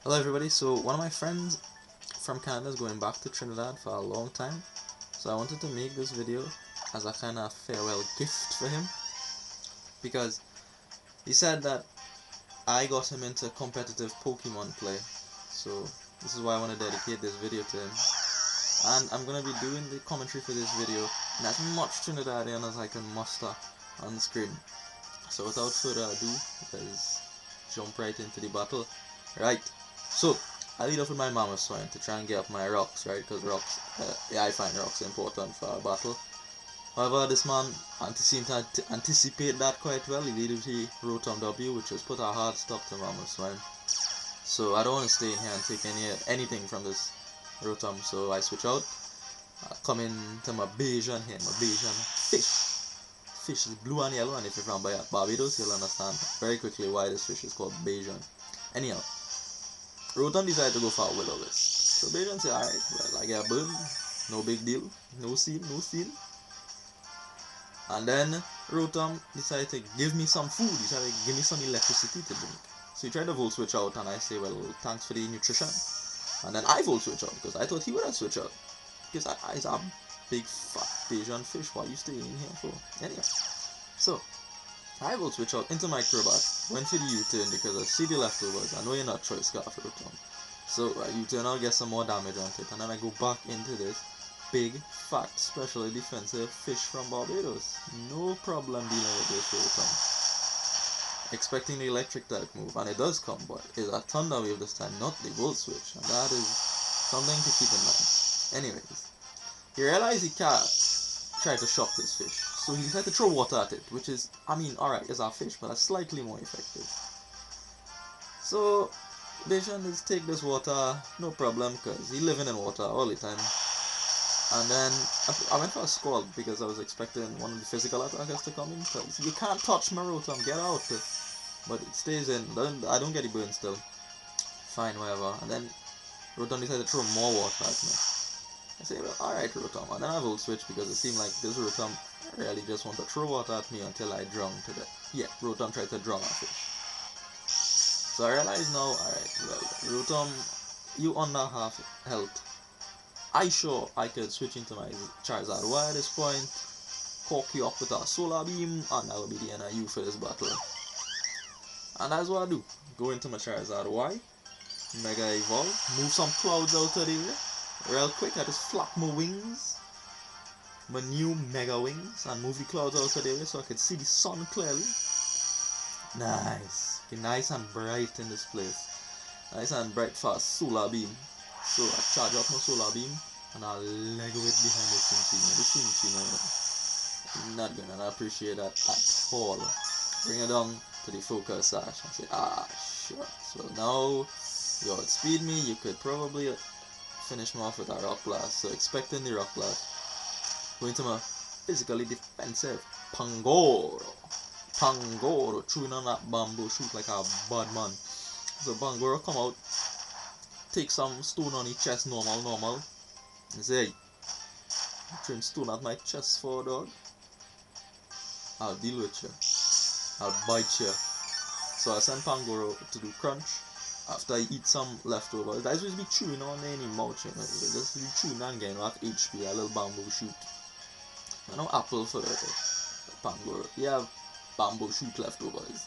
Hello everybody, so one of my friends from Canada is going back to Trinidad for a long time, so I wanted to make this video as a kind of farewell gift for him, because he said that I got him into competitive Pokemon play, so this is why I want to dedicate this video to him, and I'm going to be doing the commentary for this video in as much Trinidadian as I can muster on the screen. So without further ado, let's jump right into the battle. Right, so I lead off with my Mama Swine to try and get up my rocks, right? Because rocks, I find rocks important for a battle. However, this man seemed to anticipate that quite well. He lead with the Rotom W, which has put a hard stop to Mama Swine. So I don't want to stay in here and take anything from this Rotom, so I switch out. Come into my Bajan here, my Bajan fish. Fish is blue and yellow, and if you're from Barbados, you'll understand very quickly why this fish is called Bajan. Anyhow, Rotom decided to go for a Will-O-Wisp. So Bajan said, alright, well, I get a bird, no big deal, no scene. And then Rotom decided to give me some food, he decided to give me some electricity to drink. So he tried to volt switch out, and I say, well, thanks for the nutrition. And then I volt switch out, because I thought he would have switched out. Because I's a big fat Bajan fish, what are you staying in here for? Anyhow, so I will switch out into my Crobat, went for the U-turn because I see the leftovers. I know you're not choice scarf Rotom, so I U-turn, I'll get some more damage on it, and then I go back into this big fat specially defensive fish from Barbados. No problem dealing with this Rotom. Expecting the electric type move, and it does come, but it's a Thunder Wave this time, not the Volt Switch, and that is something to keep in mind. Anyways, he realized he can't try to shock this fish, so he decided to throw water at it, which is, I mean, alright, it's a fish, but it's slightly more effective. So Bajan is take this water, no problem, because he living in water all the time. And then I went for a Scald because I was expecting one of the physical attackers to come in, because you can't touch my Rotom, get out. But it stays in, I don't get the burn still. Fine, whatever. And then Rotom decided to throw more water at me. I say, well, alright Rotom, and then I will switch because it seemed like this Rotom really just want to throw water at me until I drown to death. Yeah, Rotom tried to drown a fish. So I realize now, alright, well, Rotom, you under half health. I sure I could switch into my Charizard Y at this point, cork you up with a Solar Beam, and that will be the end of you for this battle. And that's what I do. Go into my Charizard Y, Mega Evolve, move some clouds out of the way. Real quick, I just flap my wings, my new Mega Wings, and move the clouds out of the way so I could see the sun clearly. Nice. Get nice and bright in this place. Nice and bright for a Solar Beam. So I charge up my Solar Beam, and I Lego it behind the Cinccino. The Cinccino, not gonna appreciate that at all. Bring it down to the focus sash and say, sure. So now, you outspeed me, you could probably finish me off with a Rock Blast. So expecting the Rock Blast. Going to my physically defensive Pangoro, chewing on that bamboo shoot like a bad man. So Pangoro come out, take some stone on his chest, normal, and say, hey, throwing stone at my chest for dog, I'll deal with you, I'll bite you. So I send Pangoro to do crunch. After I eat some leftovers, I just be chewing on any mouth, you know, just be chewing and getting that HP, a little bamboo shoot. I know apple for Pangoro, you have bamboo shoot leftovers.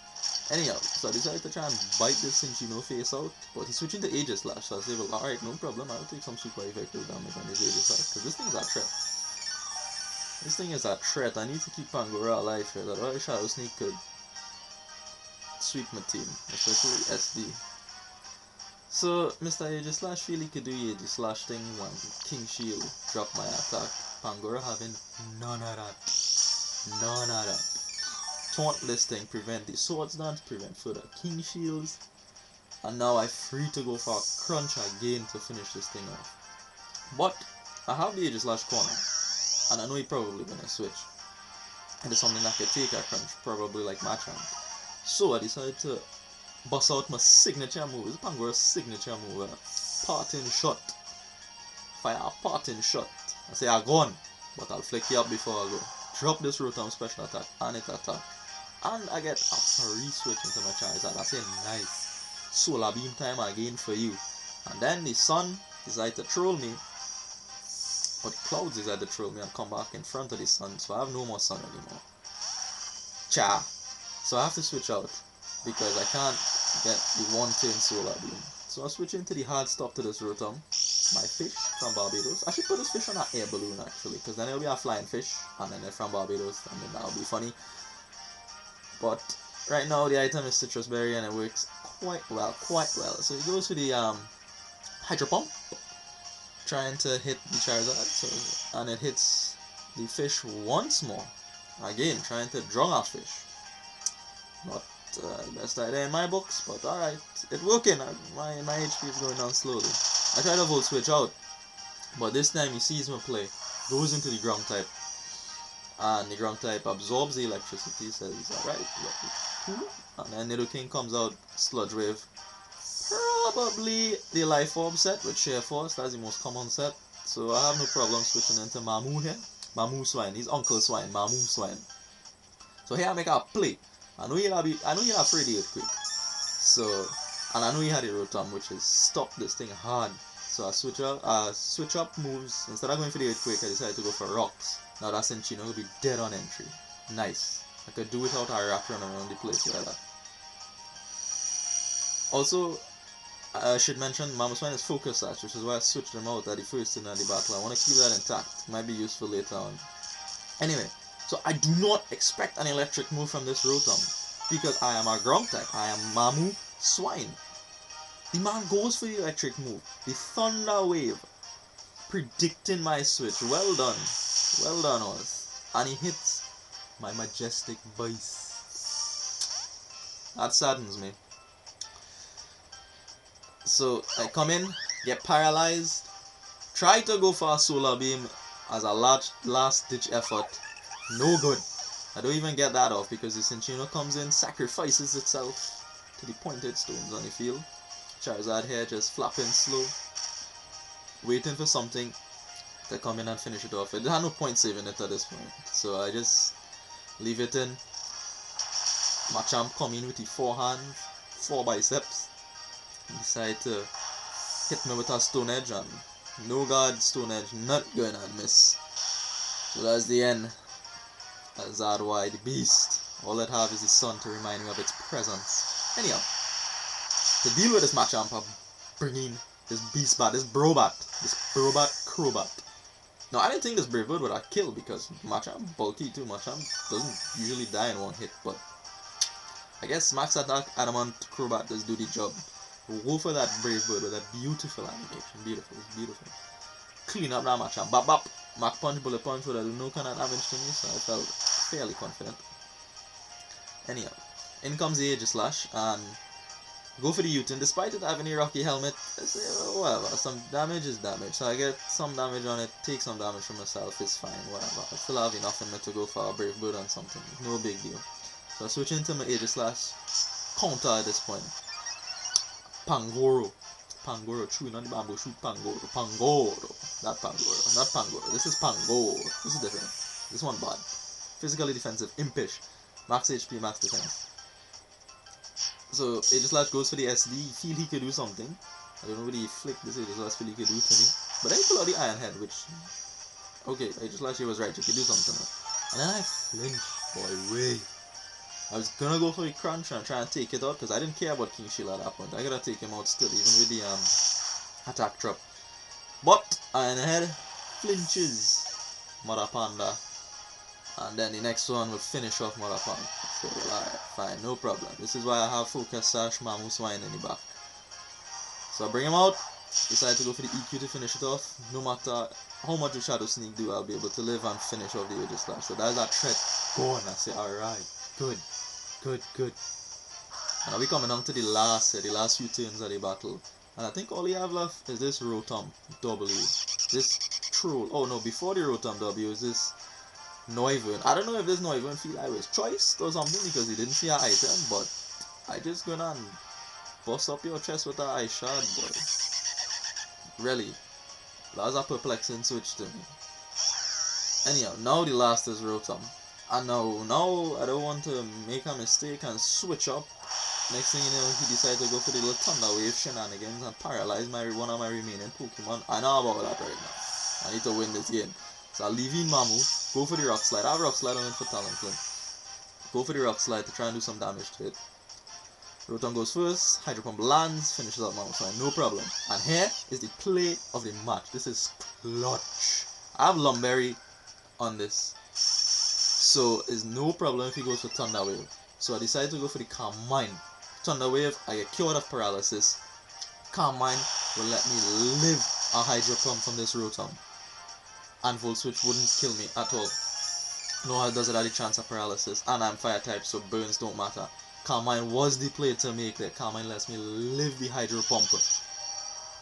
Anyhow, so I decided to try and bite this Cinccino face out, but he's switching to Aegislash, so I say, well, alright, no problem, I'll take some super effective damage on this Aegislash, because this thing is a threat. This thing is a threat. I need to keep Pangoro alive here, otherwise Shadow Sneak could sweep my team, especially SD. So, Mr. Aegislash feel he could do Aegislash things and King Shield drop my attack. Pangoro having none of that. Tauntless thing, prevent the Swords Dance, prevent further King Shields. And now I'm free to go for a crunch again to finish this thing off. But, I have the Aegislash corner, and I know he probably gonna switch. And it's something that could take a crunch, probably like Machamp. So I decided to bust out my signature move. It's Pangoro's signature move, parting shot. Fire a parting shot. I say I'm gone, but I'll flick you up before I go. Drop this Rotom special attack and it attack. And I get a free switch into my Charizard. I say nice. solar beam time again for you. And then the sun decided to troll me, but clouds decided to troll me and come back in front of the sun, so I have no more sun anymore. Cha! So I have to switch out because I can't get the one turn solar beam. So I'm switching to the hard stop to this rotom. My fish from Barbados. I should put this fish on an air balloon actually, because then it'll be a flying fish, and then they're from Barbados, and then that'll be funny. But right now the item is citrus berry, and it works quite well. So it goes to the hydro pump, trying to hit the Charizard, and it hits the fish once more. Again, trying to drown our fish. Not the best idea in my books, but alright, it's working. My HP is going down slowly. I try to volt switch out, but this time he sees me play, goes into the ground type, and the ground type absorbs the electricity, says alright, cool, and then Nidoking comes out, Sludge Wave, probably the Life Orb set with Sheer Force. That's the most common set, so I have no problem switching into Mamu here. Mamu Swine, he's Uncle Swine, Mamu Swine. So here I make a play. I know you're afraid of Earthquake, so, and I know he had a Rotom, which is stop this thing hard. So I switch up moves. Instead of going for the Earthquake, I decided to go for Rocks. Now that Cinchino will be dead on entry. Nice. I could do without a rat running around the place like that. Also, I should mention Mamoswine is Focus Sash, which is why I switched them out at the first turn of the battle. I want to keep that intact. It might be useful later on. Anyway, so I do not expect an electric move from this Rotom, because I am a ground type. I am Mamu Swine. The man goes for the electric move, the Thunder Wave, predicting my switch. Well done, Oz. And he hits my majestic voice. That saddens me. So I come in, get paralyzed, try to go for a Solar Beam as a last ditch effort. No good. I don't even get that off because the Cinchino comes in, sacrifices itself to the pointed stones on the field. Charizard here just flapping slow, waiting for something to come in and finish it off. It had no point saving it at this point, so I just leave it in. Machamp come in with the 4 hands, 4 biceps, decide to hit me with a Stone Edge, and no guard Stone Edge, not going to miss. So that's the end. Zadwai the Beast. All it have is the sun to remind me of its presence. Anyhow, to deal with this Machamp, I'm bringing this Beastbat, this Brobat Crobat. Now, I didn't think this Brave Bird would have killed because Machamp bulky too. Machamp doesn't usually die in one hit, but I guess Max Attack Adamant Crobat does do the job. We'll go for that Brave Bird with that beautiful animation. Beautiful. Clean up that Machamp. Bop bop. Mach Punch, Bullet Punch would have done no kind of damage to me, so I felt fairly confident. Anyhow, in comes the Aegislash and go for the U-turn. Despite it having a rocky helmet, I say, well, whatever, some damage is damage. So I get some damage on it, take some damage from myself, it's fine, whatever. I still have enough in me to go for a Brave Bird on something, no big deal. So I switch into my Aegislash counter at this point. Pangoro, true, not the bamboo shoot, Pangoro, not Pangoro, this is Pangoro, this is different, this one bad. Physically defensive, impish, max HP, max defense. So Aegislash goes for the SD, feel he could do something. I don't know what he flicked this Aegislash feel he could do to me. But then he pulled out the Iron Head, which, okay, Aegislash he was right, he could do something. And then I flinched, boy, way. I was gonna go for the crunch and try and take it out because I didn't care about King Shield at that point. I gotta take him out still, even with the attack drop. But Iron Head flinches Mother Panda, and then the next one will finish off Mother Panda. So alright, fine, no problem. This is why I have Focus Sash Mamu Swine in the back. So I bring him out, decide to go for the EQ to finish it off. No matter how much the Shadow Sneak do, I'll be able to live and finish off the Aegislash. So that's that threat gone. I say alright, good. And now we coming down to the last few turns of the battle. And I think all you have left is this Rotom W. This Troll. Oh no, before the Rotom W is this Noivern. I don't know if this Noivern feel I was choiced or something because he didn't see an item, but I just gonna bust up your chest with that ice shard, boy. Really. That was a perplexing switch to me. Anyhow, now the last is Rotom. And now I don't want to make a mistake and switch up Next thing you know, he decided to go for the little Thunder Wave shenanigans and paralyze one of my remaining Pokemon. I know about that right now. I need to win this game. So I'll leave in Mamu, go for the Rock Slide. I have Rock Slide on it for Talonflame. Go for the Rock Slide to try and do some damage to it. Rotom goes first, Hydro Pump lands, finishes up Mamu Slide, no problem. And here is the play of the match. This is clutch. I have Lumberry on this, so it's no problem if he goes for Thunder Wave. So I decided to go for the Calm Mind. Thunder Wave, I get cured of paralysis. Calm Mind will let me live a Hydro Pump from this Rotom. And Volt Switch wouldn't kill me at all. No, it doesn't have the chance of paralysis. And I'm fire type, so burns don't matter. Calm Mind was the play to make it. Calm Mind lets me live the Hydro Pump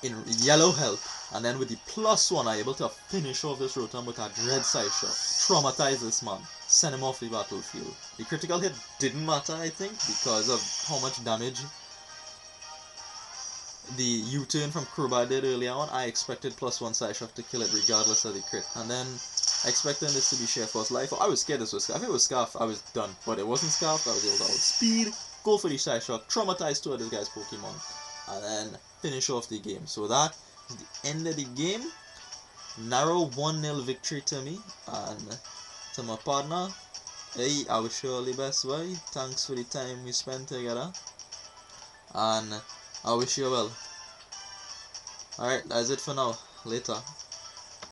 in yellow health. And then with the +1, I'm able to finish off this Rotom with a Dread Side Shot. Traumatize this man. Send him off the battlefield. The critical hit didn't matter, I think, because of how much damage the U-turn from Crobat did earlier on. I expected +1 Side Shot to kill it regardless of the crit. And then expecting this to be Sheer Force Life. I was scared this was Scarf. If it was Scarf, I was done. But it wasn't Scarf. I was able to outspeed, go for the Side Shot, traumatize 2 of this guy's Pokemon, and then finish off the game. So that is the end of the game. Narrow 1-0 victory to me. And to my partner, hey, I wish you all the best, boy. Thanks for the time we spent together. And I wish you well. Alright, that's it for now. Later.